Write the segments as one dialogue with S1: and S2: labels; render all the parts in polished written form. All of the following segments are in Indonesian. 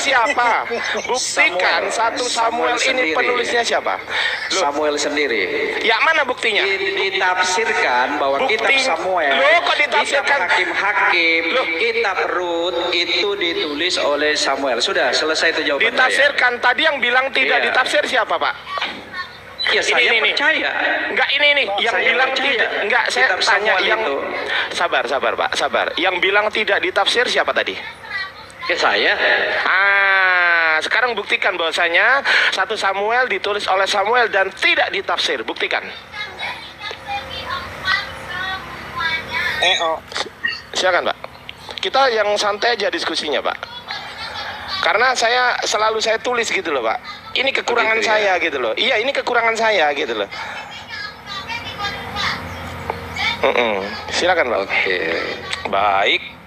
S1: siapa? Buktikan satu Samuel ini penulisnya siapa? Loh,
S2: Samuel sendiri.
S1: ya mana buktinya?
S2: Ditafsirkan bahwa kitab Samuel,
S1: Loh, kok ditafsirkan?
S2: kitab hakim-hakim,
S1: Loh.
S2: kitab Rut itu ditulis oleh Samuel. Sudah selesai itu jawaban
S1: Ditafsirkan. Tadi yang bilang tidak
S2: Iya.
S1: ditafsir siapa, Pak?
S2: saya. Ya saya
S1: Ini.
S2: percaya.
S1: Enggak, ini yang
S2: Saya
S1: bilang
S2: percaya.
S1: tidak. Enggak, saya
S2: Kitab
S1: tanya
S2: Samuel
S1: yang
S2: itu.
S1: sabar Pak, sabar. Yang bilang tidak ditafsir siapa tadi?
S2: Ya saya.
S1: Sekarang buktikan bahwasanya satu Samuel ditulis oleh Samuel dan tidak ditafsir. Buktikan. Silakan, Pak. Kita yang santai aja diskusinya, Pak. Karena saya tulis gitu loh, Pak. Ini kekurangan
S2: Begitu,
S1: saya gitu loh. Iya, ini kekurangan saya gitu loh. Silakan, Pak.
S2: Oke.
S1: Baik.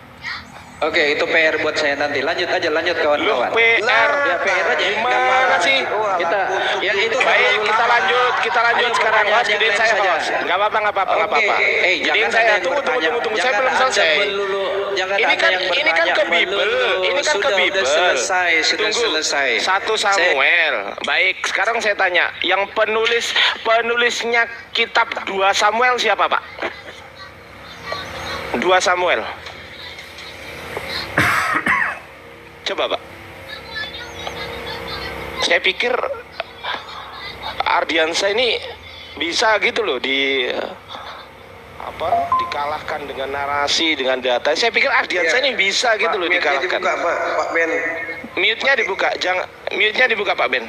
S2: Oke, itu PR buat saya nanti. Lanjut kawan-kawan.
S1: PR.
S2: Ya PR aja.
S1: Gimana sih?
S2: Kita yang itu
S1: Baik, kita lanjut
S2: Ayo,
S1: sekarang,
S2: pertanyaan
S1: Mas.
S2: yang
S1: Gedein
S2: lain
S1: saya,
S2: saja.
S1: Bos. Enggak apa-apa. Gedein
S2: jangan
S1: saya.
S2: ada yang
S1: Tunggu.
S2: bertanya.
S1: Saya belum
S2: Jangan
S1: selesai.
S2: Anda melulu. Jangan
S1: Ini
S2: ada
S1: kan
S2: yang
S1: ke
S2: bertanya
S1: Bible.
S2: melulu.
S1: Ini kan ke
S2: Sudah
S1: Bible.
S2: selesai, sudah
S1: Tunggu.
S2: selesai.
S1: Satu Samuel. Baik, sekarang saya tanya, yang penulisnya kitab 2 Samuel siapa, Pak? 2 Samuel. Coba, Pak. Saya pikir Ardiansa ini bisa gitu loh dikalahkan dengan narasi, dengan data. Saya pikir Ardiansa ini bisa gitu loh dikalahkan.
S3: Pak Ben.
S1: Mute-nya dibuka, Pak Ben.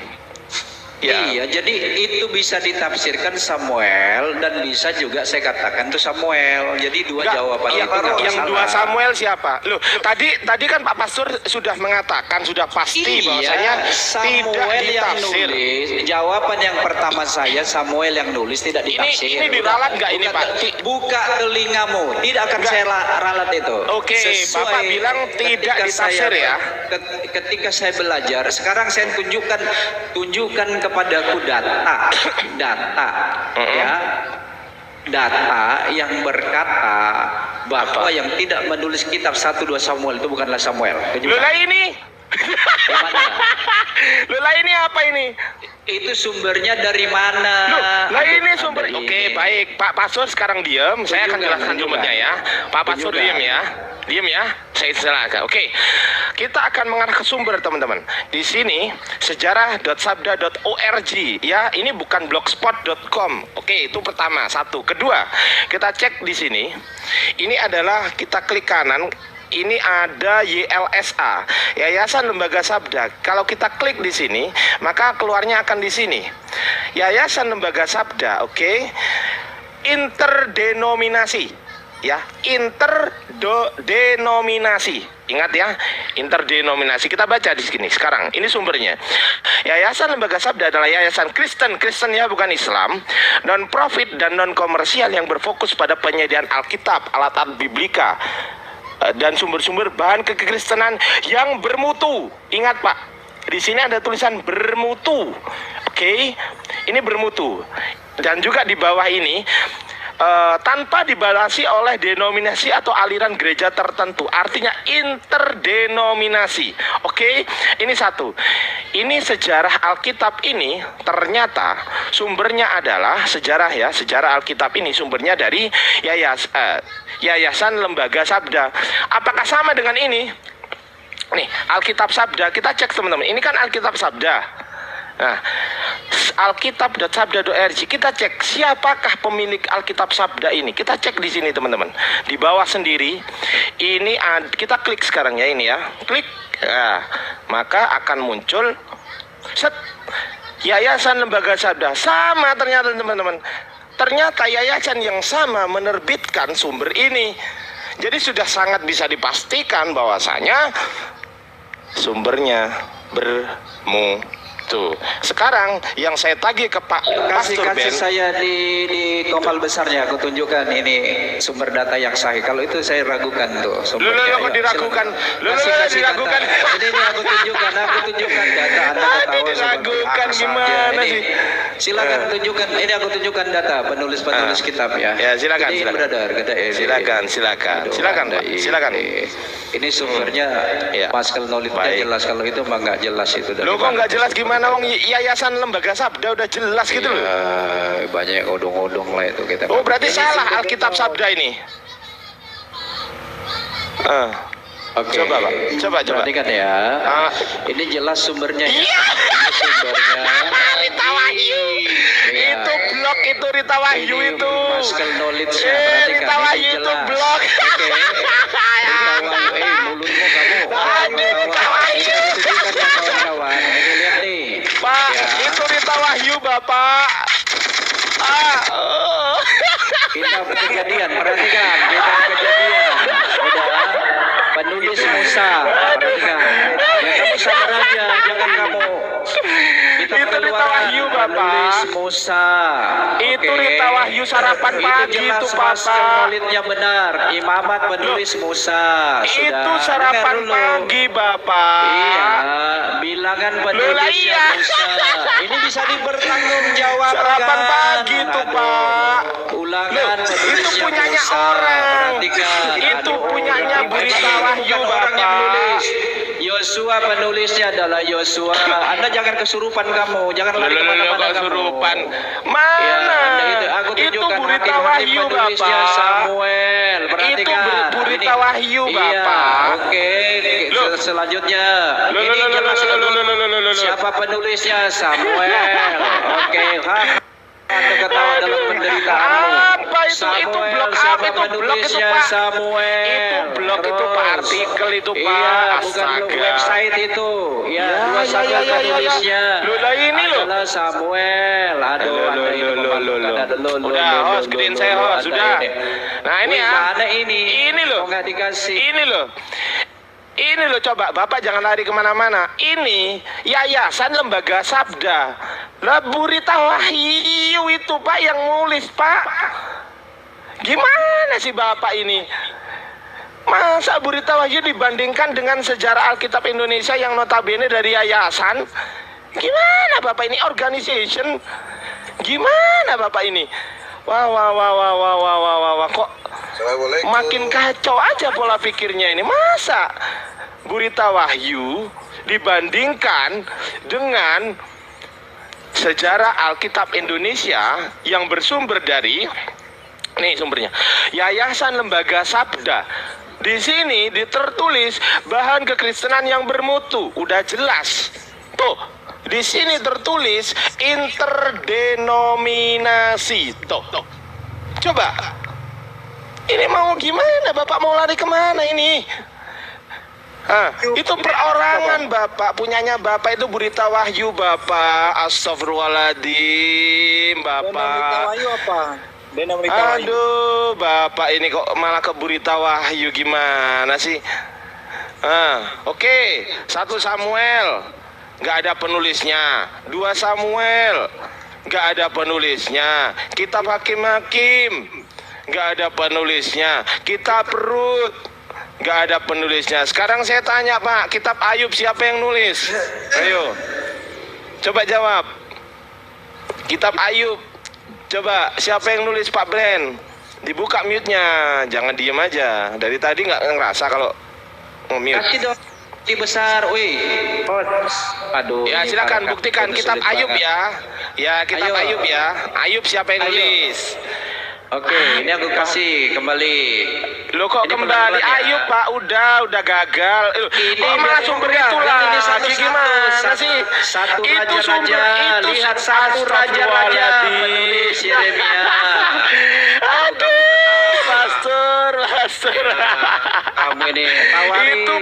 S1: Ya.
S2: Iya, jadi itu bisa ditafsirkan Samuel dan bisa juga saya katakan itu Samuel. Jadi dua
S1: Enggak,
S2: jawaban itu nggak
S1: yang
S2: masalah.
S1: 2 Samuel siapa? Loh, tadi kan Pak Pastor sudah mengatakan, sudah pasti bahwasanya tidak
S2: Samuel yang
S1: ditafsir.
S2: nulis. Jawaban yang pertama saya Samuel yang nulis tidak ditafsir.
S1: Ini diralat nggak ini, Pak?
S2: Buka telingamu, tidak akan
S1: Enggak.
S2: saya ralat itu.
S1: Oke, Bapak bilang tidak
S2: ketika
S1: ditafsir ya?
S2: Ketika saya belajar, sekarang saya tunjukkan kepadaku data, ya. Data yang berkata bahwa yang tidak menulis kitab 1-2 Samuel itu bukanlah Samuel.
S1: Loh, lah ini. Loh, lah ini apa ini?
S2: Itu sumbernya dari mana?
S1: Loh, lah ini sumber.
S2: Dari
S1: Oke,
S2: ini.
S1: baik. Pak Pastor sekarang diam. Saya akan jelaskan sumbernya ya. Pak Pastor
S2: Tunjukkan.
S1: diam ya. Diam ya. Saya jelaskan. Oke. Kita akan mengarah ke sumber, teman-teman. Di sini sejarah.sabda.org ya. Ini bukan blogspot.com. Oke, itu pertama. Satu. Kedua, kita cek di sini. Ini adalah kita klik kanan. Ini ada YLSA, Yayasan Lembaga Sabda. Kalau kita klik di sini, maka keluarnya akan di sini. Yayasan Lembaga Sabda, oke. Interdenominasi, ya, interdenominasi. Ingat ya, interdenominasi. Kita baca di sini sekarang. Ini sumbernya. Yayasan Lembaga Sabda adalah yayasan Kristen ya, bukan Islam, non profit dan non komersial yang berfokus pada penyediaan Alkitab, alat-alat biblika, dan sumber-sumber bahan kekristenan yang bermutu. Ingat, Pak, di sini ada tulisan bermutu. Oke, ini bermutu. Dan juga di bawah ini tanpa dibatasi oleh denominasi atau aliran gereja tertentu. Artinya interdenominasi. Oke, ini satu. Ini sejarah Alkitab ini ternyata sumbernya adalah sejarah Alkitab ini sumbernya dari Yayasan Lembaga Sabda. Apakah sama dengan ini? Nih, Alkitab Sabda, kita cek teman-teman. Ini kan Alkitab Sabda. Nah, alkitab.sabda.org, kita cek siapakah pemilik Alkitab Sabda ini. Kita cek di sini, teman-teman. Di bawah sendiri, ini kita klik sekarang ya, ini ya. Klik. Nah, maka akan muncul Yayasan Lembaga Sabda. Sama ternyata, teman-teman. Ternyata yayasan yang sama menerbitkan sumber ini. Jadi sudah sangat bisa dipastikan bahwasanya sumbernya bermutu. Tuh, sekarang yang saya tagih ke Pak Pastor
S2: Kasih
S1: Ben.
S2: saya di tombol besarnya, aku tunjukkan ini sumber data yang sahih. Kalau itu saya ragukan tuh sumbernya.
S1: Kok
S2: Ayo,
S1: diragukan?
S2: silakan. Kasih
S1: Diragukan.
S2: data. Ini aku tunjukkan data. Anda ketawa
S1: Diragukan
S2: seperti
S1: gimana
S2: ini.
S1: sih?
S2: Silakan tunjukkan. Ini aku tunjukkan data penulis kitab ya.
S1: Ya, silakan,
S2: Ini
S1: silakan.
S2: brother,
S1: Silakan.
S2: Ini sumbernya
S1: Ya.
S2: Pascal Knowledge
S1: Baik.
S2: jelas. Kalau itu mah nggak jelas itu. dari
S1: Lo kok
S2: mana.
S1: nggak jelas gimana wong Yayasan Lembaga Sabda udah jelas gitu loh.
S2: Ya, banyak odong-odong lah itu kita.
S1: Oh, berarti salah Alkitab Sabda ini.
S2: Oke.
S1: Coba, Pak. Coba.
S2: Perhatikan ya.
S1: Ah.
S2: Ini jelas sumbernya ya.
S1: Iya.
S2: Ini sumbernya.
S1: Rita Wahyu.
S2: Iya.
S1: Itu blog itu Rita Wahyu
S2: Ini
S1: itu.
S2: Pascal Knowledge ya. Perhatikan.
S1: Rita
S2: Ini
S1: Wahyu itu
S2: jelas.
S1: blog.
S2: Oke. Rita Wahyu. Mulutmu kamu.
S1: Aduh, Rita Wahyu.
S2: Ini tunjukkan ya kawan-kawan. Ini lihat nih.
S1: Pak,
S2: Ya.
S1: itu Rita Wahyu, Bapak.
S2: Kitab Kejadian, perhatikan kitab Kejadian. Udah, penulis Musa, perhatikan. Ya kamu sabar aja, jangan kamu. Kitab
S1: Itu Rita
S2: Keluaran,
S1: Wahyu, Bapak.
S2: penulis Musa.
S1: Itu
S2: Oke.
S1: Rita Wahyu sarapan pagi
S2: jelas
S1: itu,
S2: Pascal
S1: Bapak.
S2: Knowledge-nya benar. Imamat penulis Musa. Sudah.
S1: Itu sarapan
S2: Dengar dulu.
S1: pagi, Bapak.
S2: Iya, bilangan penulisnya
S1: iya.
S2: Musa. Ini bisa dipertanggungjawabkan.
S1: Sarapan pagi itu,
S2: Aduh.
S1: Pak.
S2: Ulangan
S1: Loh,
S2: penulisnya
S1: itu punyanya
S2: Musa.
S1: orang.
S2: Perhatikan.
S1: Itu
S2: Aduh.
S1: punyanya Berita Wahyu,
S2: Bukan orang yang
S1: Bapak.
S2: nulis. Yosua penulisnya adalah Yosua. Anda jangan kesurupan kamu, jangan lari kemana-mana kamu.
S1: kesurupan.
S2: Ya,
S1: Mana?
S2: Anda aku
S1: itu
S2: tunjukkan
S1: Berita
S2: hakim-hakim
S1: Wahyu,
S2: penulisnya
S1: Bapak.
S2: Samuel. Perhatikan.
S1: Itu Berita
S2: Ini-
S1: Wahyu,
S2: Iya,
S1: Bapak.
S2: oke.
S1: Loh.
S2: Selanjutnya.
S1: Loh,
S2: Ini
S1: loh, loh,
S2: jelas
S1: loh, loh,
S2: betul.
S1: loh, loh, loh, loh.
S2: Siapa penulisnya? Samuel. Oke. Anda ketawa dalam penderitaanmu.
S1: Apa itu? Itu blog apa?
S2: Siapa
S1: Itu blog itu,
S2: penulisnya?
S1: Pak.
S2: Samuel.
S1: Itu blog itu, Pak.
S2: Terus.
S1: Artikel itu, Pak.
S2: Iya, bukan
S1: Astaga.
S2: website itu. Ya, dua satu
S1: ya.
S2: penulisnya.
S1: Loh, lah ini loh.
S2: Adalah Samuel. Aduh, Anda ini memalukan.
S1: Udah, host, gedein saya, host. Sudah. Nah, ini ya.
S2: Mana ini?
S1: Ini loh.
S2: Kok nggak dikasih?
S1: Ini loh, coba Bapak jangan lari kemana-mana. Ini Yayasan Lembaga Sabda. Lah Berita Wahyu itu, Pak, yang nulis, Pak. Gimana sih Bapak ini? Masa Berita Wahyu dibandingkan dengan sejarah Alkitab Indonesia yang notabene dari yayasan? Gimana Bapak ini? Organization? Gimana Bapak ini? Wah. Kok makin kacau aja pola pikirnya ini. Masa Berita Wahyu dibandingkan dengan sejarah Alkitab Indonesia yang bersumber dari, nih sumbernya, Yayasan Lembaga Sabda. Di sini tertulis bahan kekristenan yang bermutu, udah jelas. Tuh, di sini tertulis interdenominasi. Tuh. Coba. Ini mau gimana? Bapak mau lari kemana ini? Itu perorangan Bapak, punyanya Bapak itu Berita Wahyu Bapak. Astagfirullahaladzim Bapak.
S3: Berita Wahyu apa? Berita Wahyu.
S1: Aduh Bapak ini kok malah ke Berita Wahyu, gimana sih? Oke, 1 Samuel nggak ada penulisnya, 2 Samuel nggak ada penulisnya, Kitab Hakim-Hakim nggak ada penulisnya, Kitab Rut nggak ada penulisnya. Sekarang saya tanya Pak, Kitab Ayub siapa yang nulis? Ayo, coba jawab. Kitab Ayub, coba siapa yang nulis Pak Bren? Dibuka mute-nya, jangan diem aja. Dari tadi nggak ngerasa kalau mute.
S2: Kasih dong di besar, wih. Aduh.
S1: Ya
S2: ini
S1: silakan
S2: parah,
S1: buktikan
S2: ini
S1: Kitab
S2: sulit
S1: Ayub
S2: banget.
S1: ya. Ya Kitab
S2: Ayo.
S1: Ayub ya. Ayub siapa yang
S2: Ayo.
S1: nulis?
S2: Oke, ini aku kasih kembali.
S1: Lo kok
S2: Ini
S1: kembali
S2: pelan-pelan ya.
S1: Ayub Pak, udah gagal.
S2: Ini
S1: Kok malah
S2: biar
S1: sumber
S2: enggak.
S1: itulah.
S2: Ini satu-satu.
S1: Gimana sih?
S2: Satu
S1: Itu
S2: raja-raja.
S1: sumber itu.
S2: Lihat satu raja-raja penulis Yeremia.
S1: Aduh, Pastor.
S2: Kamu ini tawari.
S1: Itu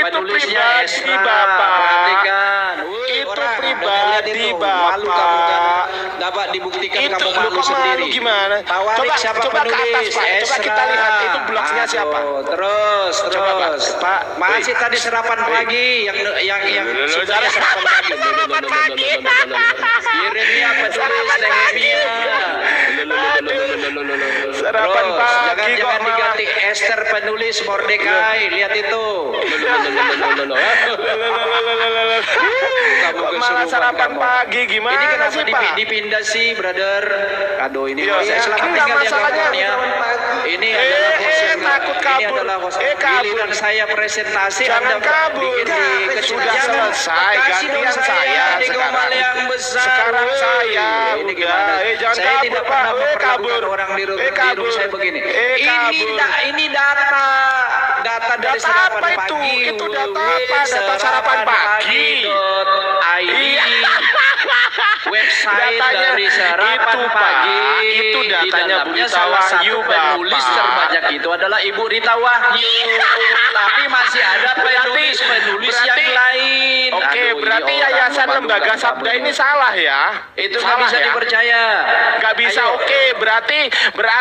S2: Penulisnya
S1: pribadi
S2: Esra.
S1: Bapak.
S2: Perhatikan. Wih,
S1: Itu
S2: orang,
S1: pribadi,
S2: itu.
S1: Bapak.
S2: Malu kamu kan dapat dibuktikan
S1: Itu
S2: kamu
S1: lu
S2: malu
S1: kok malu
S2: sendiri.
S1: gimana?
S2: Tawari
S1: Coba
S2: siapa
S1: ke atas
S2: penulis?
S1: Pak. Coba kita
S2: Esra.
S1: lihat itu blognya siapa.
S2: Aduh, Terus.
S1: Coba Pak, Pak.
S2: Masih tadi sarapan pagi yang sumbernya sarapan pagi. Yeremia penulis Nehemia.
S1: Sarapan
S2: Terus,
S1: pagi kok
S2: jangan
S1: malah.
S2: diganti Esther penulis Mordekai. Lihat itu. Kamu
S1: Kok malah
S2: kesurupan
S1: sarapan
S2: kamu.
S1: pagi
S2: Ini
S1: gimana
S2: kenapa
S1: sih Pak?
S2: dipindah sih, brother? Aduh, ini
S1: Iya,
S2: saya selamat
S1: enggak
S2: tinggal ya
S1: masalahnya.
S2: kawan ya. Ini adalah host yang
S1: takut
S2: ini
S1: kabur.
S2: adalah host.
S1: Kabur.
S2: Giliran saya presentasi,
S1: Jangan
S2: Anda
S1: kabur.
S2: bikin di
S1: Sudah
S2: kecil-kecilan.
S1: selesai.
S2: Kasih dong
S1: Gantian saya
S2: di
S1: sekarang.
S2: gombal yang besar.
S1: Sekarang
S2: woi.
S1: saya
S2: Ini
S1: udah.
S2: gimana?
S1: Jangan
S2: Saya
S1: kabur,
S2: tidak
S1: Pak.
S2: pernah memperlakukan
S1: Kabur.
S2: orang di rumah
S1: Kabur.
S2: saya begini.
S1: Kabur.
S2: Ini data dari
S1: Data
S2: sarapan
S1: apa itu?
S2: pagi.
S1: Itu data apa? Data sarapan pagi.
S2: .id website
S1: Datanya
S2: dari sarapan
S1: itu, Pak.
S2: pagi.
S1: Itu
S2: Di
S1: datanya Bu
S2: dalamnya
S1: Rita
S2: salah
S1: Wahyu,
S2: satu penulis
S1: Bapak.
S2: terbanyak itu adalah Ibu Rita Wahyu. Tapi masih ada penulis yang lain.
S1: Oke,
S2: Aduh,
S1: berarti
S2: ini orang
S1: Yayasan
S2: memalukan
S1: Lembaga
S2: kamu.
S1: Sabda ini salah ya?
S2: Itu nggak
S1: Salah
S2: bisa
S1: ya?
S2: dipercaya.
S1: Nggak bisa.
S2: Ayo.
S1: Oke, berarti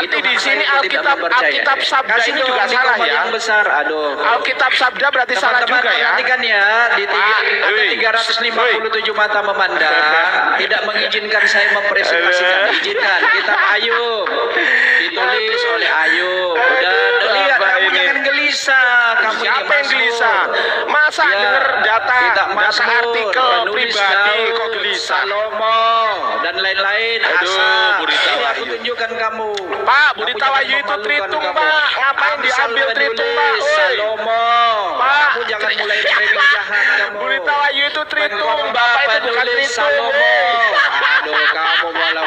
S2: Itu
S1: di
S2: hak
S1: sini
S2: saya untuk tidak mempercaya.
S1: Alkitab Sabda
S2: Kasih
S1: ini
S2: dong
S1: juga
S2: di
S1: salah
S2: gambar
S1: ya?
S2: yang besar. Aduh.
S1: Alkitab Sabda berarti salah
S2: Teman-teman
S1: juga ya?
S2: perhatikan ya,
S1: Pak,
S2: ada
S1: woi.
S2: 357 mata memandang, tidak mengizinkan saya mempresentasikan. Izinkan, kitab Ayub ditulis oleh Ayub. Dan lihat,
S1: Bapak
S2: kamu
S1: ini.
S2: jangan gelisah. Kamu ini
S1: Siapa yang
S2: Mazmur.
S1: gelisah? Masa
S2: Ya,
S1: denger data
S2: kitab Mazmur,
S1: artikel
S2: penulis
S1: pribadi
S2: Daud,
S1: kok gelisah?
S2: Salomo dan lain-lain.
S1: Aduh,
S2: Asal
S1: Bu Rita
S2: ini aku
S1: Wahyu.
S2: tunjukkan kamu.
S1: Pak, Bu
S2: Kamu
S1: Rita
S2: jangan
S1: Wahyu itu
S2: memalukan
S1: tritung,
S2: kamu.
S1: Pak. Ngapain
S2: Amsal
S1: diambil tritung, Pak?
S2: penulis
S1: Oi.
S2: Salomo.
S1: Pak,
S2: Kamu jangan mulai framing jahat kamu.
S1: Bu Rita Wahyu itu tritung,
S2: Pengkhotbah
S1: Bapak itu bukan
S2: penulis
S1: tritung.
S2: Salomo.
S1: Woi.
S2: Aduh, kamu malah.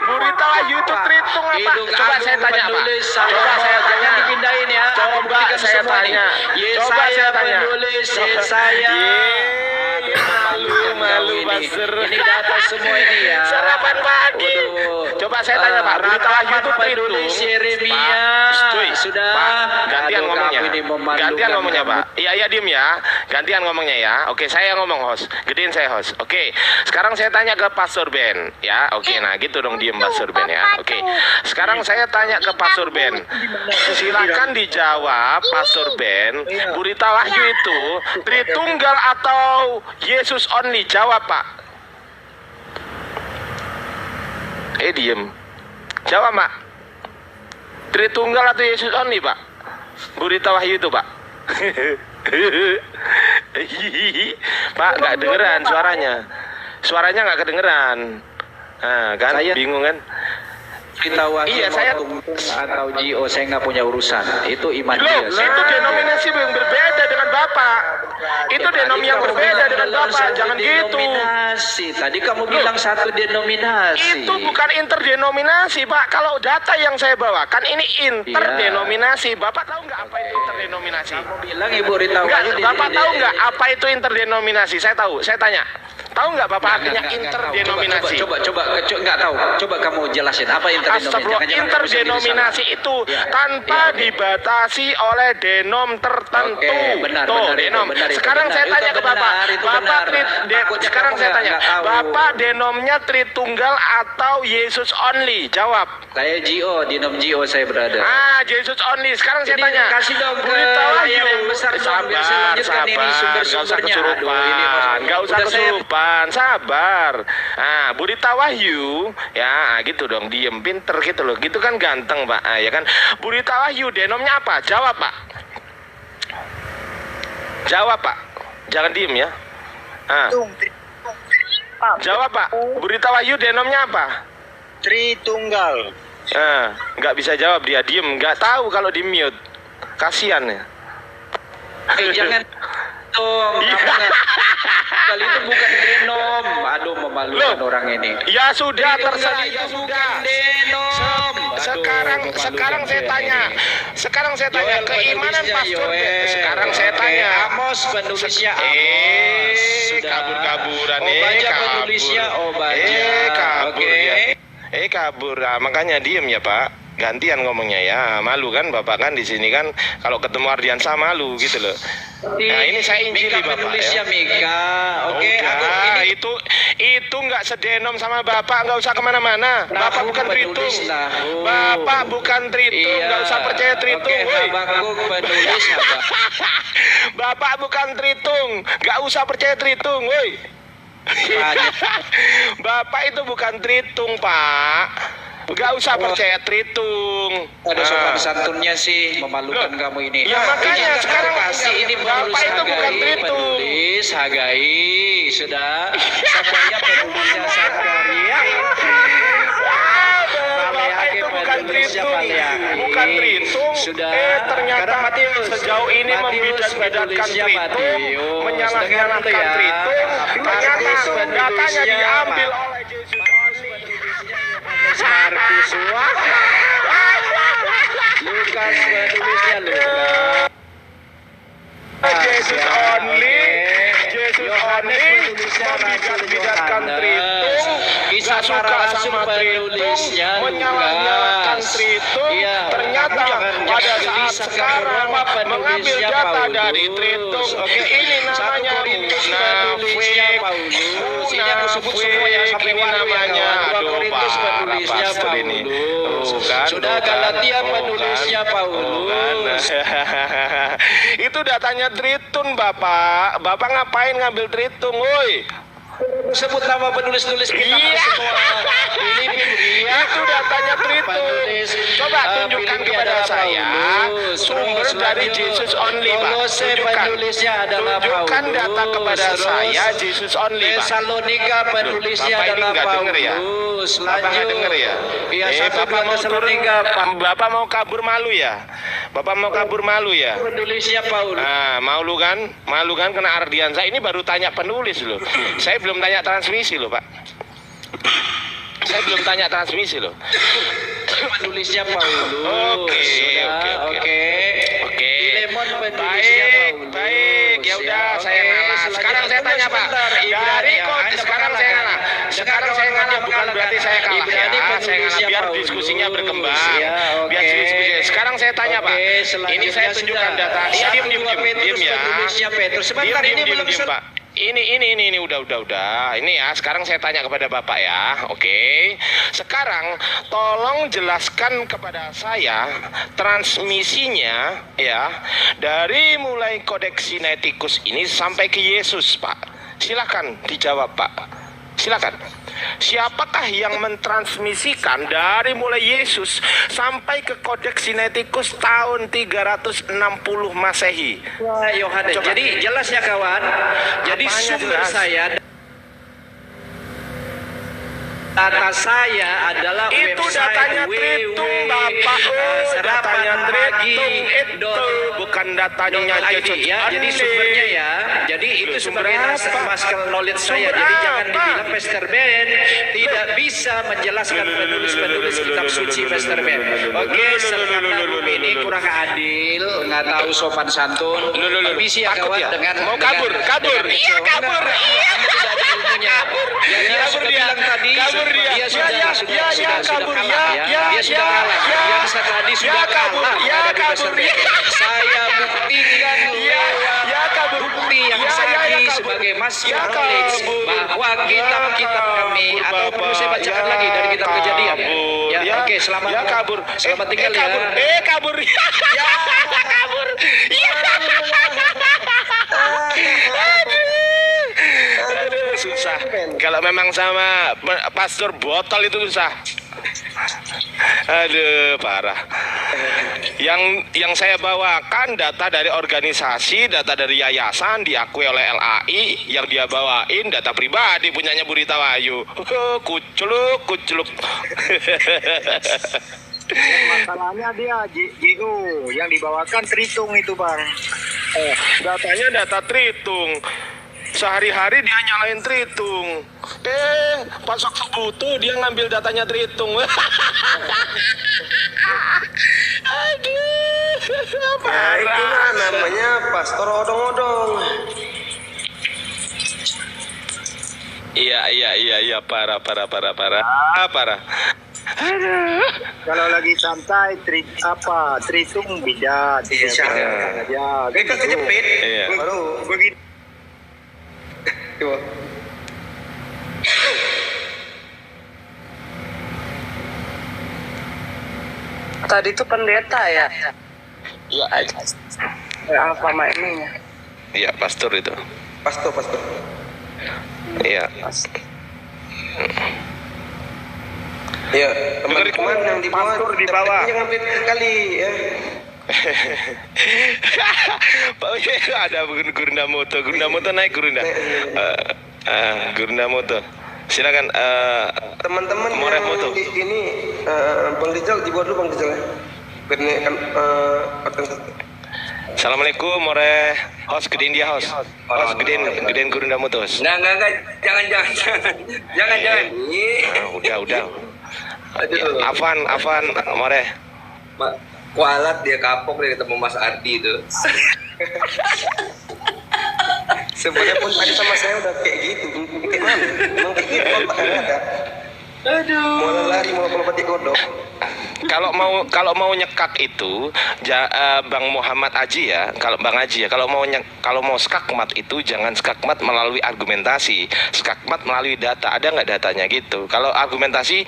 S1: Bu Rita Wahyu itu tritung apa?
S2: Hidung
S1: Coba
S2: Agung
S1: saya tanya, Pak.
S2: penulis
S1: Coba
S2: Salomo.
S1: saya tanya.
S2: Jangan dipindahin ya. Aku
S1: Coba
S2: buktikan
S1: saya
S2: semua nih.
S1: tanya. Coba
S2: Yesaya
S1: saya tanya.
S2: penulis Yesaya.
S1: Ye, malu, buzzer.
S2: Ini data semua ini ya.
S1: Sarapan pagi.
S2: Waduh.
S1: Coba saya tanya, Pak. Bu Rita Wahyu itu
S2: penulis
S1: tritung.
S2: Yeremia.
S1: Pak, cuy.
S2: Sudah.
S1: Pak, gantian
S2: Aduh,
S1: ngomongnya.
S2: kamu ini memalukan
S1: Gantian ngomongnya,
S2: kamu.
S1: Pak. Iya, diem ya. Gantian ngomongnya ya. Oke, saya yang ngomong host. Gedein saya host. Oke. Sekarang saya tanya ke Pastor Ben, ya. Oke, nah gitu dong diem Pastor Ben ya. Oke. Sekarang saya tanya ke Pastor Ben. Silakan dijawab Pastor Ben. Bu Rita Wahyu itu Tritunggal atau Yesus only? Jawab, Pak. Diem. Jawab, Pak. Tritunggal atau Yesus only, Pak? Bu Rita Wahyu itu, Pak. Pak, nggak dengeran suaranya. Suaranya nggak kedengeran. Nah, kan
S2: Saya-
S1: bingung kan?
S2: Kita wakil
S1: Iya, saya-
S2: atau GO saya nggak punya urusan. Itu iman
S1: Loh,
S2: dia.
S1: itu denominasi yang berbeda dengan Bapak. Itu denominasi yang berbeda dengan Bapak. Jangan gitu.
S2: Denominasi. Tadi kamu bilang satu denominasi.
S1: Itu bukan interdenominasi, Pak. Kalau data yang saya bawakan ini interdenominasi. Bapak tahu nggak apa itu interdenominasi?
S2: Kamu bilang Ibu Rita
S1: Enggak,
S2: Wahyu
S1: Bapak tahu nggak apa itu interdenominasi? Saya tahu. Saya tanya. Tahu nggak Bapak artinya interdenominasi?
S2: Coba nggak tahu. Coba kamu jelasin apa interdenominasi.
S1: Astagfirullah, interdenominasi itu tanpa dibatasi oleh denom tertentu.
S2: Oke, benar,
S1: Tuh,
S2: benar, itu
S1: denom.
S2: benar, itu
S1: Sekarang
S2: benar,
S1: saya
S2: itu
S1: tanya ke
S2: benar,
S1: Bapak,
S2: itu
S1: Bapak
S2: benar. Takutnya
S1: sekarang
S2: kamu
S1: saya tanya,
S2: nggak tahu.
S1: Bapak denomnya Tritunggal atau Yesus only? Jawab.
S2: Saya GO, denom GO saya berada.
S1: Yesus only. Sekarang saya
S2: Ini
S1: tanya.
S2: kasih dong
S1: Bu
S2: ke
S1: Rita
S2: layar
S1: Wahyu.
S2: yang besar dong, biar saya lanjutkan ini sumber-sumbernya.
S1: Nggak usah
S2: Aduh, ini
S1: kesurupan. Nggak usah
S2: udah saya-
S1: kesurupan. Sabar. Nah, Bu Rita Wahyu, ya gitu dong, diem, pinter gitu loh. Gitu kan ganteng, Pak. Ya kan. Bu Rita Wahyu, denomnya apa? Jawab, Pak. Jawab, Pak. Jangan diem ya. Jawab, Pak. Bu Rita Wahyu, denomnya apa?
S3: Tritunggal.
S1: Nggak bisa jawab, dia diem. Nggak tahu kalau di mute. Kasian ya.
S2: Jangan dong,
S1: Iya.
S2: kamu nggak. Kali itu bukan denom. Aduh, memalukan
S1: Loh.
S2: orang ini.
S1: Ya sudah, terserah.
S2: Itu
S1: Ya
S2: bukan
S1: sudah.
S2: denom. Aduh,
S1: Sekarang saya
S2: memalukan
S1: tanya.
S2: ini.
S1: Sekarang saya tanya
S2: Yoel
S1: keimanan
S2: penulisnya
S1: Pastor.
S2: Yoel.
S1: Sekarang saya
S2: Oke,
S1: tanya.
S2: Amos penulisnya Amos. Sudah.
S1: Kabur-kaburan
S2: Obaja
S1: kabur.
S2: penulisnya Obaja.
S1: Kabur
S2: Oke.
S1: ya. Kabur. Ah, makanya diem ya, Pak. Gantian ngomongnya ya. Malu kan Bapak kan di sini kan kalau ketemu Ardiansa malu gitu loh. Nah, ini saya injili
S2: Mika
S1: Bapak
S2: penulisnya
S1: ya.
S2: Mika. Oke,
S1: Udah,
S2: aku ini
S1: Itu nggak sedenom sama Bapak, nggak usah kemana-mana. Bapak bukan Tritung. Bapak bukan Tritung, nggak usah percaya Tritung. Woi. Bapak bukan Tritung, nggak usah percaya Tritung, woi. Bapak itu bukan Tritung, Pak. Gak usah percaya Tritung.
S2: Ada sopan santunnya sih, memalukan kamu ini.
S1: Ya makanya sekarang
S2: kasih ini
S1: Bapak itu bukan Tritung.
S2: Penulis Hagai, sudah. Semuanya penulisnya Sakaria.
S1: Bapak itu bukan Tritung, bukan Tritung.
S2: Sudah.
S1: Ternyata sejauh ini membidat-bidatkan Tritung, menyalahkan Tritung. Ternyata datanya diambil oleh Yesus.
S2: Markus, Lukas penulisnya Lukas.
S1: Jesus only membidat-bidatkan Tritung, gak suka sama Tritung, menyalahkan Tritung. Ternyata pada saat sekarang mengambil data dari Tritung. Ini namanya munafik. Ini namanya, aduh parah pastor ini.
S2: Sudah Galatia penulisnya Paulus.
S1: Itu datanya Tritung, Bapak. Bapak ngapain ngambil Tritung, woi?
S2: Sebut nama penulis-tulis kita semua.
S1: Itu datanya Tritung. Coba tunjukkan kepada saya sumber dari Jesus only, Pak. Tunjukkan data kepada saya Jesus only, Pak.
S2: Tesalonika penulisnya adalah Paulus.
S1: Bapak nggak denger ya? Bapak mau turun, Bapak mau kabur malu ya? Bapak mau kabur malu ya?
S2: Penulisnya Paulus.
S1: Nah, malu kan kena Ardiansa. Ini baru tanya penulis loh. Saya belum tanya transmisi loh, Pak. Saya belum tanya transmisi loh.
S2: Penulisnya Paulus. Oke.
S1: Baik. Ya udah, saya ngalah. Sekarang saya tanya, Pak. Sekarang saya ngalah. Sekarang saya ngalah bukan berarti saya kalah ya. Saya ngalah biar diskusinya berkembang. Biar diskusinya. Sekarang saya tanya, Pak. Ini saya tunjukkan data. Ya, diam ya.
S2: Sebentar, ini belum
S1: Pak. Ini udah. Ini ya, sekarang saya tanya kepada Bapak ya. Oke. Sekarang tolong jelaskan kepada saya transmisinya ya, dari mulai Kodeks Sinaiticus ini sampai ke Yesus, Pak. Silakan dijawab, Pak. Silakan. Siapakah yang mentransmisikan dari mulai Yesus sampai ke Kodeks Sinaiticus tahun 360 Masehi?
S2: Yohanes. Jadi jelas ya kawan. Jadi sumber saya, data saya adalah
S1: itu datanya Tritung, Bapak. Datanya Tritung itu bukan datanya
S2: ID ya. Jadi sumbernya ya. Jadi itu sebagai maskal knowledge saya. Jadi jangan dibilang Pastor Ben tidak bisa menjelaskan penulis kitab suci Pastor Ben. Oke, sekata ini kurang adil, nggak tahu sopan santun. Permisi ya kawan dengan
S1: mau kabur. Iya kabur.
S2: Dia sudah bilang tadi. Dia sudah kalah ya. Dia sudah kalah. Yang tadi sudah kalah. Saya buktikan bukti yang sahih sebagai maskal knowledge bahwa kitab-kitab kami atau perlu saya bacakan lagi dari kitab Kejadian ya. Oke, selamat kabur. Selamat tinggal ya.
S1: Kabur. Ya kabur. Susah. Kalau memang sama pastor botol itu susah. Aduh, parah. Yang saya bawakan data dari organisasi, data dari yayasan diakui oleh LAI, yang dia bawain data pribadi punyanya Burita Wahyu. Kuculuk.
S3: Masalahnya dia JO yang dibawakan Tritung itu, Bang.
S1: Datanya data Tritung. Sehari-hari dia nyalain Tritung. Pas waktu butuh dia ngambil datanya Tritung. Aduh,
S4: nah, itulah namanya pastor odong-odong.
S1: Iya, parah.
S3: Kalau lagi santai Tritung bidat aja.
S4: Mereka kejepit.
S1: Iya.
S4: Baru
S3: begitu.
S5: Tadi tuh pendeta ya?
S1: Iya.
S5: Apa maknanya?
S1: Iya, pastor itu.
S4: Pastor.
S1: Iya.
S4: Ya, teman-teman yang di bawah,
S3: Pastor di bawah.
S4: jangan beda kali ya.
S1: Pak ada Gurunda Moto naik Gurunda. Gurunda Moto. Silakan
S4: Teman-teman
S1: More
S4: yang
S1: Moto.
S4: di sini, Bang Rizal di bawah dulu Bang Rizal ya. Biar kan
S1: Assalamualaikum more host Gede India host. Host Gedein Gurunda Moto.
S2: Enggak, jangan.
S1: Udah.
S2: Aduh.
S1: Afan more.
S2: Kualat dia kapok dia ketemu Mas Ardi itu.
S4: sebenarnya pun tadi sama saya udah kayak gitu. Kayak mana? Emang kayak gitu otaknya ada.
S2: Aduh.
S4: Mau lari mau lompat di kodok.
S1: Kalau mau nyekak itu Bang Muhammad Aji ya, kalau mau skakmat itu jangan skakmat melalui argumentasi, skakmat melalui data. Ada nggak datanya gitu? Kalau argumentasi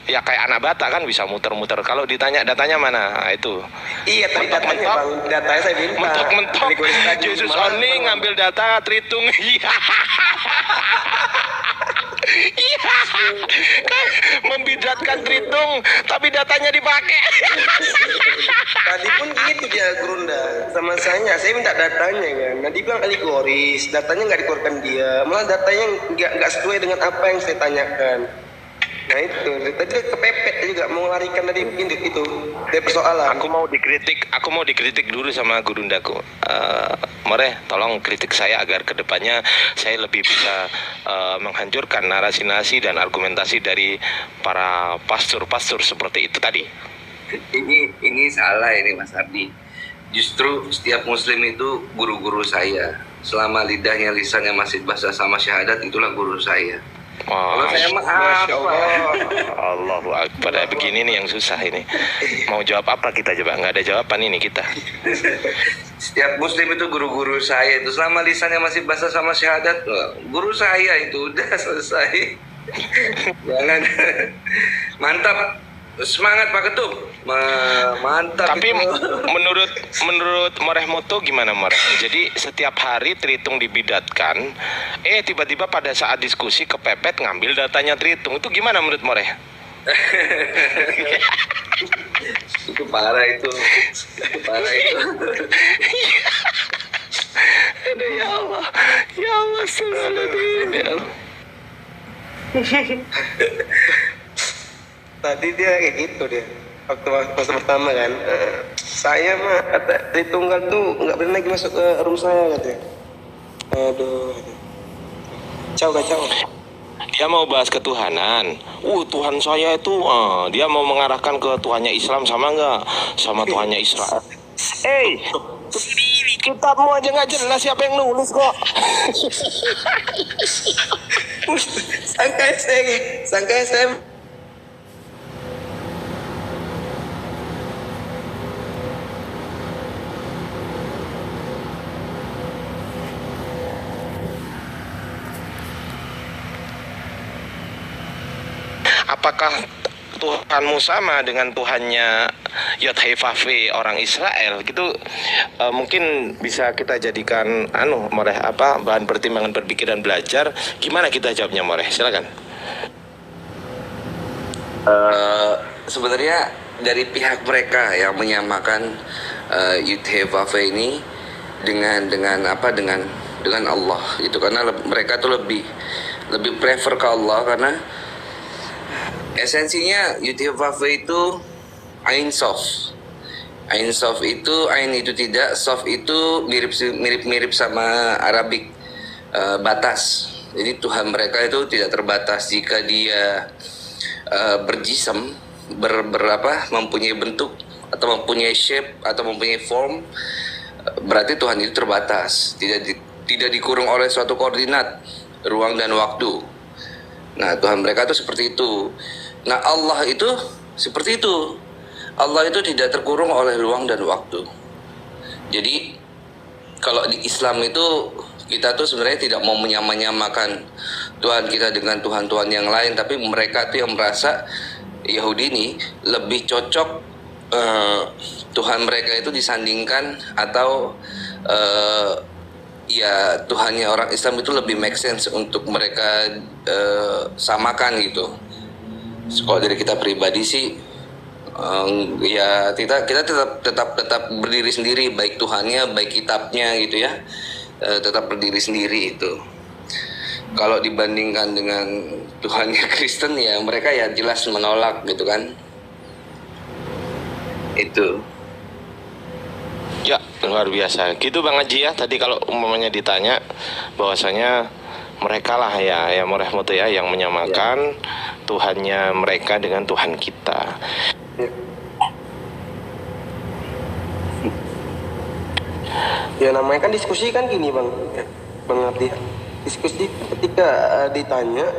S1: ya kayak anak bata kan bisa muter-muter. Kalau ditanya datanya mana? Nah, itu.
S4: Iya tadi datanya Bang, datanya saya minta.
S1: Mentok-mentok Yesus Oni ngambil data Tritung. Iya. Iya. Kan membidatkan Tritung tapi datanya dipakai.
S4: Tadi pun gitu dia Gurunda sama saya minta datanya kan. Nah dia bilang alegoris, datanya nggak dikeluarkan dia, malah datanya nggak sesuai dengan apa yang saya tanyakan. Nah itu, tadi kepepet juga mau larikan dari itu dari persoalan.
S1: Aku mau dikritik dulu sama Gurundaku. More, tolong kritik saya agar kedepannya saya lebih bisa menghancurkan narasi-narasi dan argumentasi dari para pastor-pastor seperti itu tadi.
S6: Ini salah ini Mas Ardi. Justru setiap muslim itu guru-guru saya. Selama lisannya masih basah sama syahadat, itulah guru saya. Kalau saya mah
S4: Masya Allah.
S1: Allahu Akbar. Begini nih yang susah ini. Mau jawab apa kita coba? Nggak ada jawaban ini kita.
S6: Setiap muslim itu guru-guru saya itu. Selama lisannya masih basah sama syahadat, guru saya itu udah selesai. Jangan. Mantap. Semangat Pak Ketum. Mantap.
S1: Tapi
S6: itu.
S1: menurut Moreh Moto gimana Moreh? Jadi setiap hari Tritung dibidatkan, tiba-tiba pada saat diskusi kepepet ngambil datanya Tritung. Itu gimana menurut Moreh?
S6: Itu parah itu.
S1: Aduh, ya Allah, astagfirullahaladzim, ya Allah.
S4: Tadi dia kayak gitu dia waktu masa pertama kan, saya mah kata Tritunggal tuh nggak berani lagi masuk ke room saya katanya. Aduh, kacau.
S1: Dia mau bahas ketuhanan. Tuhan saya itu dia mau mengarahkan ke Tuhannya Islam sama nggak sama Tuhannya Israel. Kitabmu aja nggak jelas siapa yang nulis kok.
S4: Sangka saya
S1: Apakah Tuhanmu sama dengan Tuhannya Yod-Heh-Vav-He orang Israel gitu? Mungkin bisa kita jadikan Moreh bahan pertimbangan berpikir dan belajar. Gimana kita jawabnya Moreh? Silakan.
S6: Sebenarnya dari pihak mereka yang menyamakan Yod-Heh-Vav-He ini dengan Allah gitu, karena mereka tuh lebih prefer ke Allah karena esensinya Yud-Heh-Vav-He itu Ain Sof. Ain Sof itu, Ain itu tidak, Sof itu mirip sama Arabik, batas. Jadi Tuhan mereka itu tidak terbatas. Jika dia berjism, mempunyai bentuk atau mempunyai shape atau mempunyai form, berarti Tuhan itu terbatas. Tidak dikurung oleh suatu koordinat, ruang dan waktu. Nah, Tuhan mereka itu seperti itu. Nah, Allah itu seperti itu. Allah itu tidak terkurung oleh ruang dan waktu. Jadi, kalau di Islam itu kita tuh sebenarnya tidak mau menyamakan Tuhan kita dengan Tuhan-Tuhan yang lain, tapi mereka tuh yang merasa Yahudi ini lebih cocok Tuhan mereka itu disandingkan atau ya Tuhannya orang Islam itu lebih make sense untuk mereka samakan gitu. Kalau dari kita pribadi sih ya kita tetap berdiri sendiri, baik Tuhannya baik kitabnya gitu ya, tetap berdiri sendiri itu. Kalau dibandingkan dengan Tuhannya Kristen ya mereka ya jelas menolak gitu kan. Itu
S1: Ya, luar biasa. Gitu Bang Haji ya. Tadi kalau umpamanya ditanya bahwasanya mereka lah ya merahmati ya yang menyamakan Tuhannya mereka dengan Tuhan kita.
S4: Ya namanya kan diskusi kan gini Bang Abdi. Diskusi ketika ditanya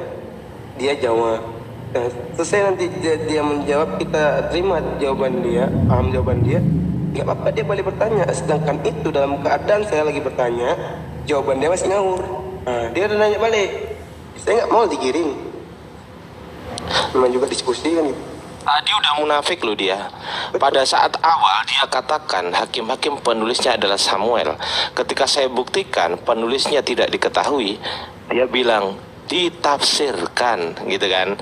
S4: dia jawab. Nah, selesai nanti dia menjawab, kita terima jawaban dia, paham jawaban dia, nggak apa-apa dia boleh bertanya. Sedangkan itu dalam keadaan saya lagi bertanya, jawaban dia masih ngawur. Nah, dia udah nanya balik, saya nggak mau digiring. Memang juga diskusi kan gitu.
S1: Tadi udah munafik loh dia. Pada saat awal dia katakan hakim-hakim penulisnya adalah Samuel. Ketika saya buktikan penulisnya tidak diketahui, dia bilang ditafsirkan gitu kan.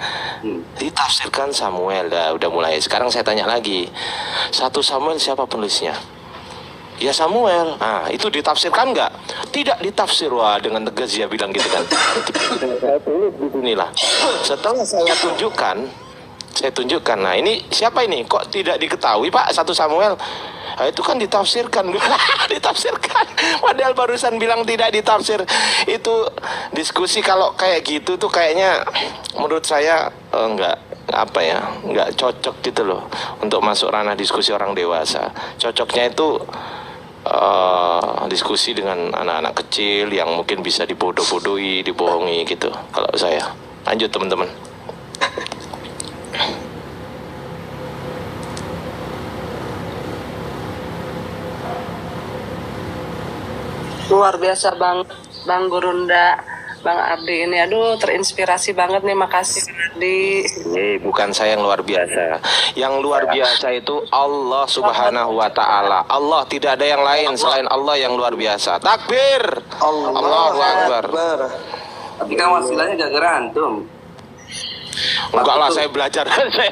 S1: Ditafsirkan Samuel. Udah mulai. Sekarang saya tanya lagi, 1 Samuel siapa penulisnya? Ya Samuel. Nah itu ditafsirkan nggak? Tidak ditafsir. Wah dengan tegas dia bilang gitu kan. Inilah. Setelah saya tunjukkan, nah ini siapa ini? Kok tidak diketahui Pak 1 Samuel? Nah, itu kan ditafsirkan. Ditafsirkan. Padahal barusan bilang tidak ditafsir. Itu diskusi kalau kayak gitu tuh kayaknya menurut saya nggak cocok gitu loh untuk masuk ranah diskusi orang dewasa. Cocoknya itu diskusi dengan anak-anak kecil yang mungkin bisa dibodoh-bodohi, dibohongi gitu. Kalau saya. Lanjut teman-teman.
S5: Luar biasa Bang Gurunda, Bang Abdi ini. Aduh, terinspirasi banget nih. Makasih Bang Abdi.
S1: Bukan saya yang luar biasa. Yang luar biasa itu Allah Subhanahu wa Ta'ala. Allah, tidak ada yang lain selain Allah yang luar biasa. Takbir. Allahu Akbar.
S6: tapi kan wasilahnya gara-gara antum.
S1: Enggak lah, saya belajar dari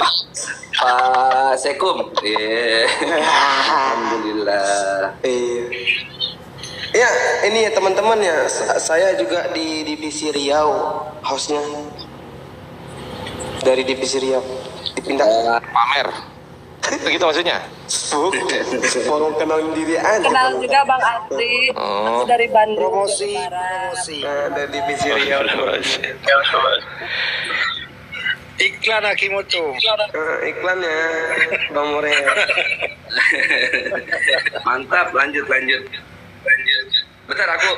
S6: Pak Sekum. Alhamdulillah.
S4: Ya, ini ya teman-teman ya, saya juga di divisi Riau, hostnya dari divisi Riau, dipindah
S1: pamer. Begitu maksudnya?
S4: mau kenalin diri aja.
S5: Kenal juga Bang Abdi. Aku dari Bandung.
S4: Promosi. Dari divisi Riau.
S3: Iklan Akimoto.
S4: Iklannya Bang More.
S6: Mantap, lanjut. Bentar aku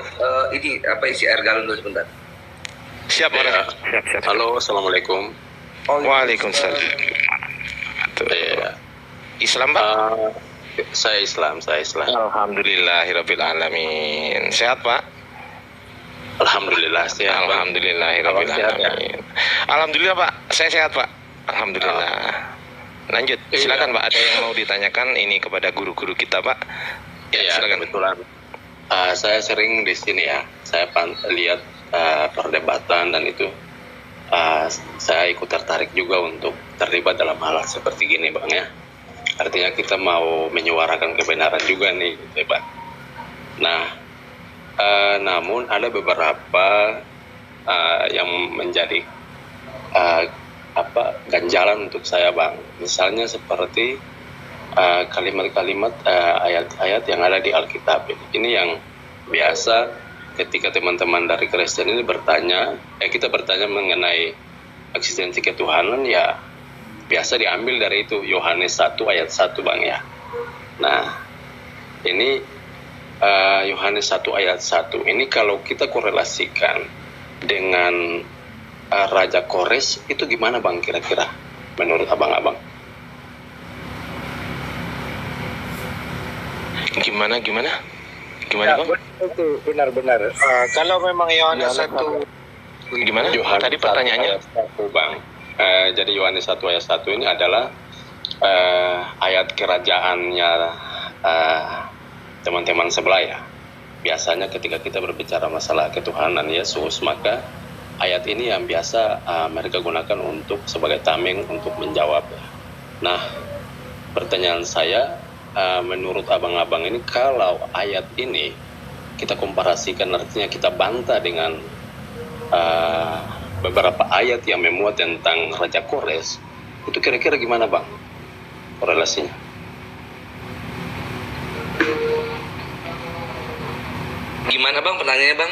S6: ini isi air galon dulu sebentar.
S1: Siap,
S7: Ya.
S1: siap.
S7: Halo, assalamualaikum.
S1: Waalaikumsalam.
S7: Ya.
S1: Islam Pak?
S7: Saya Islam.
S1: Alhamdulillahirabbil alamin. Sehat Pak?
S7: Alhamdulillah sehat. Bang.
S1: Alhamdulillahirabbil
S7: Sehat, ya?
S1: alamin. Alhamdulillah Pak, saya sehat Pak. Alhamdulillah. Lanjut, silakan Pak. Ada yang mau ditanyakan ini kepada guru-guru kita Pak?
S7: Ya,
S1: silakan.
S7: kebetulan. Saya sering di sini ya. Saya lihat perdebatan dan itu saya ikut tertarik juga untuk terlibat dalam hal seperti gini Bang ya. Artinya kita mau menyuarakan kebenaran juga nih gitu, Bang. Nah, namun ada beberapa yang menjadi ganjalan untuk saya Bang. Misalnya seperti kalimat-kalimat ayat-ayat yang ada di Alkitab. Ini yang biasa ketika teman-teman dari Kristen ini kita bertanya mengenai eksistensi ketuhanan, ya biasa diambil dari itu Yohanes 1 ayat 1 Bang ya. Nah, ini Yohanes 1 ayat 1 ini kalau kita korelasikan dengan Raja Kores itu gimana Bang kira-kira menurut abang-abang?
S1: Gimana
S3: Ya,
S1: Bang?
S3: betul, benar. Kalau memang Yohanes 1
S1: Gimana?
S7: Yohanes
S1: Tadi pertanyaannya
S7: 1 ayat 1, Bang. Jadi Yohanes 1 ayat 1 ini adalah ayat kerajaannya teman-teman sebelah ya. Biasanya ketika kita berbicara masalah ketuhanan Yesus, maka ayat ini yang biasa mereka gunakan untuk sebagai tameng untuk menjawab. Nah, pertanyaan saya, menurut abang-abang ini, kalau ayat ini kita komparasikan, artinya kita bantah dengan beberapa ayat yang memuat tentang Raja Kores, itu kira-kira gimana bang korelasinya?
S6: Gimana bang pertanyaannya bang?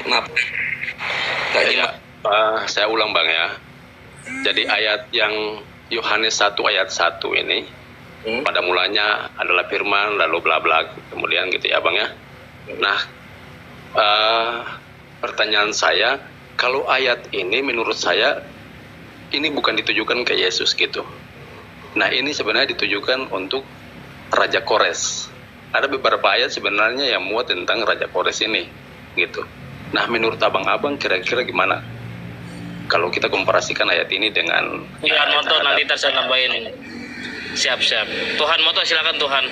S6: Maaf. Nggak nyimak.
S7: Saya ulang bang ya. Jadi ayat yang Yohanes 1 ayat 1 ini, pada mulanya adalah firman, lalu bla bla, kemudian gitu ya bang ya. Nah, pertanyaan saya, kalau ayat ini menurut saya ini bukan ditujukan ke Yesus gitu. Nah, ini sebenarnya ditujukan untuk Raja Kores. Ada beberapa ayat sebenarnya yang muat tentang Raja Kores ini gitu. Nah, menurut abang-abang kira-kira gimana kalau kita komparasikan ayat ini dengan
S8: Tuhan Moto? Nanti saya nambahin. Siap. Tuhan Moto, silakan Tuhan.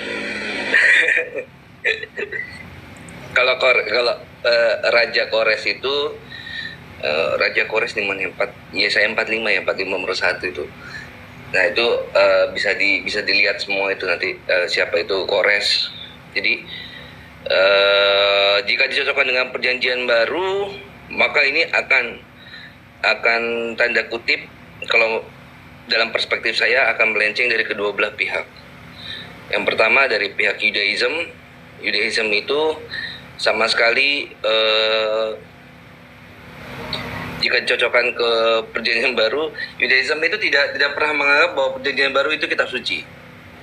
S6: Kalau Raja Kores itu, Raja Kores di mana? Yesaya 45 ya, 45 menurut 1 itu. Nah, itu bisa dilihat semua itu nanti siapa itu Kores. Jadi jika dicocokkan dengan perjanjian baru, maka ini akan tanda kutip, kalau dalam perspektif saya akan melenceng dari kedua belah pihak. Yang pertama dari pihak Yudaism itu sama sekali jika dicocokkan ke perjanjian baru, Yudaism itu tidak pernah menganggap bahwa perjanjian baru itu kitab suci.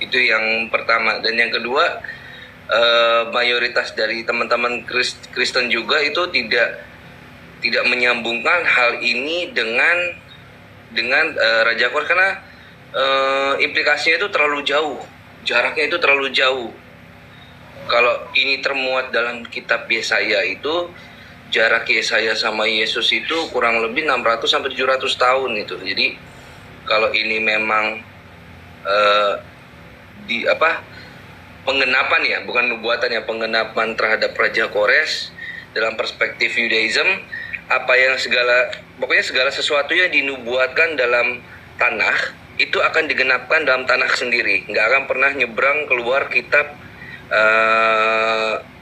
S6: Itu yang pertama. Dan yang kedua, mayoritas dari teman-teman Kristen juga itu tidak menyambungkan hal ini dengan Raja Kores, karena implikasinya itu terlalu jauh, jaraknya itu terlalu jauh. Kalau ini termuat dalam kitab Yesaya, itu jarak Yesaya sama Yesus itu kurang lebih 600 sampai 700 tahun itu. Jadi kalau ini memang penggenapan ya, bukan nubuatan ya, penggenapan terhadap Raja Kores dalam perspektif Yudaism, pokoknya segala sesuatu yang dinubuatkan dalam tanah itu akan digenapkan dalam tanah sendiri, nggak akan pernah nyebrang keluar kitab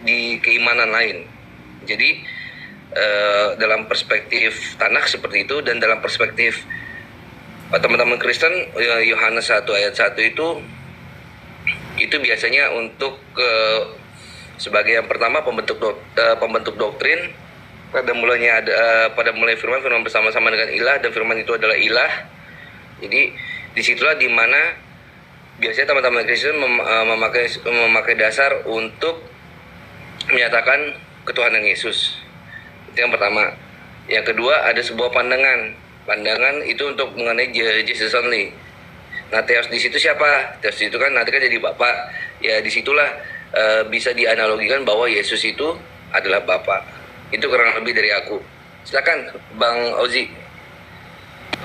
S6: di keimanan lain. Jadi dalam perspektif tanah seperti itu, dan dalam perspektif teman-teman Kristen, Yohanes 1 ayat 1 itu biasanya untuk sebagai yang pertama pembentuk doktrin. Pada mulai firman bersama-sama dengan ilah, dan firman itu adalah ilah. Jadi disitulah dimana biasanya teman-teman Kristen memakai dasar untuk menyatakan ketuhanan Yesus. Itu yang pertama. Yang kedua, ada sebuah pandangan itu untuk mengenai Jesus only. Nah, Theos di situ siapa? Theos itu kan nanti kan jadi Bapak. Ya, disitulah bisa dianalogikan bahwa Yesus itu adalah Bapak. Itu kurang lebih dari aku. Silakan Bang Ozi.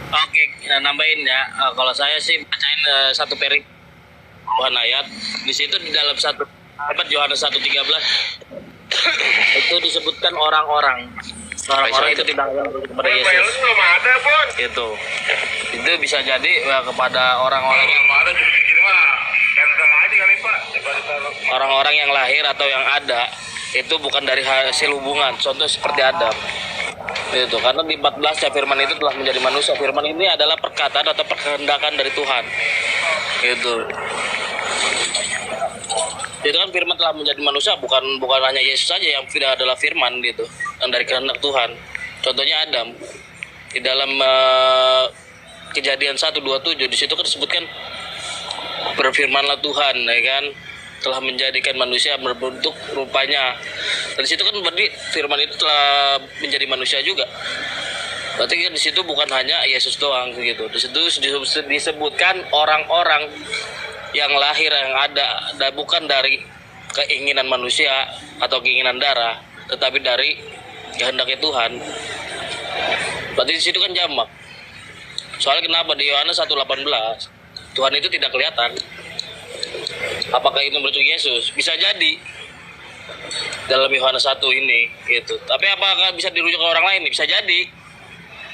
S8: Oke, nambahin ya. Kalau saya sih bacain satu puluhan ayat. Di situ di dalam satu Yohanes 1:13 itu disebutkan orang-orang itu tidak kepada Yesus.
S1: Belum ada, Bon.
S8: Itu bisa jadi kepada orang-orang yang orang-orang yang lahir atau yang ada, itu bukan dari hasil hubungan. Contoh seperti Adam. Itu karena di 14 ya, firman itu telah menjadi manusia. Firman ini adalah perkataan atau perkehendakan dari Tuhan. Itu kan firman telah menjadi manusia, bukan hanya Yesus saja yang tidak adalah firman gitu, yang dari kehendak Tuhan. Contohnya Adam. Di dalam Kejadian 1:27 di situ kan disebutkan berfirmanlah Tuhan, ya kan, telah menjadikan manusia berbentuk rupanya. Dan di situ kan berarti firman itu telah menjadi manusia juga. Berarti kan di situ bukan hanya Yesus doang gitu. Di situ disebutkan orang-orang yang lahir, yang ada, dan bukan dari keinginan manusia atau keinginan darah, tetapi dari kehendaknya Tuhan. Berarti di situ kan jamak. Soalnya kenapa di Yohanes 1:18 Tuhan itu tidak kelihatan. Apakah itu bentuk Yesus? Bisa jadi dalam Yohanes 1 ini gitu. Tapi apakah bisa dirujuk ke orang lain? Bisa jadi.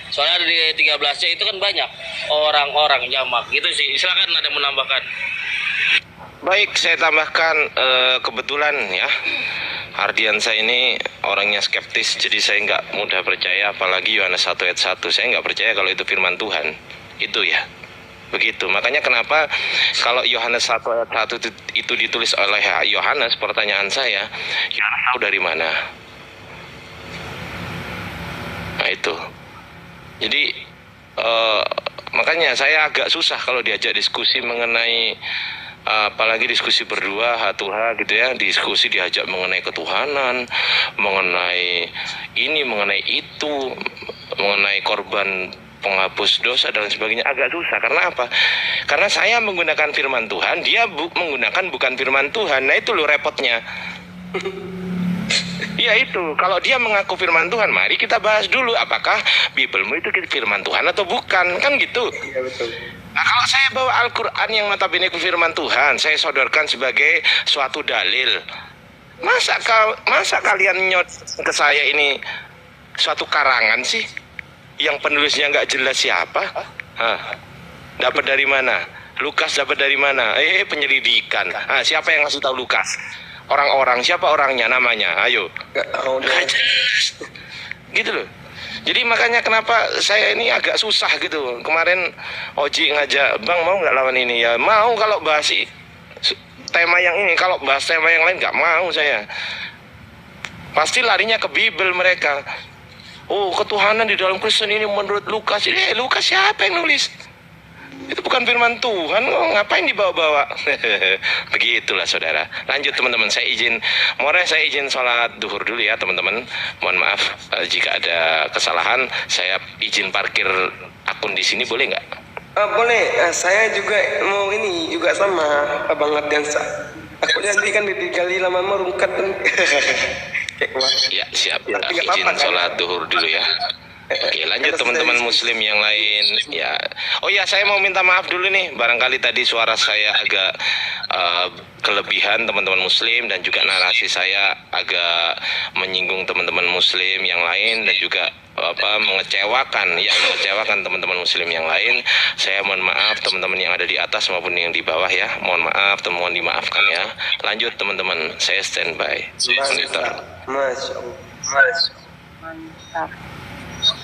S8: Soalnya di 13-nya itu kan banyak orang-orang jamak gitu sih. Silakan ada yang menambahkan.
S1: Baik, saya tambahkan kebetulan ya, Ardiansa ini orangnya skeptis, jadi saya nggak mudah percaya, apalagi Yohanes 1 ayat 1. Saya nggak percaya kalau itu firman Tuhan. Itu ya. Begitu. Makanya kenapa kalau Yohanes 1 ayat 1 itu ditulis oleh Yohanes, pertanyaan saya, Yohanes tahu dari mana? Nah itu. Jadi makanya saya agak susah kalau diajak diskusi mengenai apalagi diskusi berdua H2H gitu ya, diskusi diajak mengenai ketuhanan, mengenai ini, mengenai itu, mengenai korban penghapus dosa dan sebagainya, agak susah. Karena apa? Karena saya menggunakan firman Tuhan, dia menggunakan bukan firman Tuhan. Nah itu loh repotnya. Ya itu, kalau dia mengaku firman Tuhan, mari kita bahas dulu apakah Bibelmu itu firman Tuhan atau bukan, kan gitu.
S4: Iya betul.
S1: Nah kalau saya bawa Al-Quran yang notabene firman Tuhan, saya sodorkan sebagai suatu dalil. Masa kalian nyot ke saya ini suatu karangan sih? Yang penulisnya nggak jelas siapa? Dapat dari mana? Lukas dapat dari mana? Penyelidikan. Siapa yang ngasih tahu Lukas? Orang-orang, siapa orangnya, namanya? Ayo. Nggak jelas. Gitu loh. Jadi makanya kenapa saya ini agak susah gitu. Kemarin Oji ngajak, Bang mau nggak lawan ini? Ya mau kalau bahas tema yang ini. Kalau bahas tema yang lain nggak mau saya. Pasti larinya ke Bibel mereka. Oh, ketuhanan di dalam Kristen ini menurut Lukas. Lukas siapa yang nulis? Itu bukan firman Tuhan, ngapain dibawa-bawa? Begitulah saudara. Lanjut teman-teman, saya izin sholat duhur dulu ya teman-teman. Mohon maaf jika ada kesalahan. Saya izin parkir akun di sini, boleh nggak?
S4: Boleh. Saya juga mau ini juga sama Abang Ardiansa. Aku nanti kan dikali lama-lama rungkat kan.
S1: Ya siap. Izin sholat duhur dulu ya. Oke, lanjut teman-teman muslim yang lain ya. Oh ya, saya mau minta maaf dulu nih, barangkali tadi suara saya agak kelebihan teman-teman muslim, dan juga narasi saya agak menyinggung teman-teman muslim yang lain, dan juga mengecewakan teman-teman muslim yang lain. Saya mohon maaf teman-teman yang ada di atas maupun yang di bawah ya. Mohon maaf, mohon dimaafkan ya. Lanjut teman-teman, saya standby.
S4: Masya Allah.
S5: Mantap.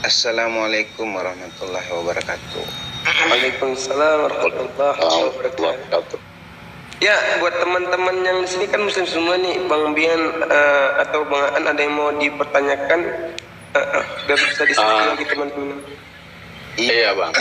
S9: Assalamualaikum warahmatullahi wabarakatuh.
S4: Waalaikumsalam warahmatullahi wabarakatuh. Ya, buat teman-teman yang di sini kan muslim semua nih, Bang Bian atau Bang Aan, ada yang mau dipertanyakan? Biar bisa diskusi lagi teman-teman.
S7: Iya Bang.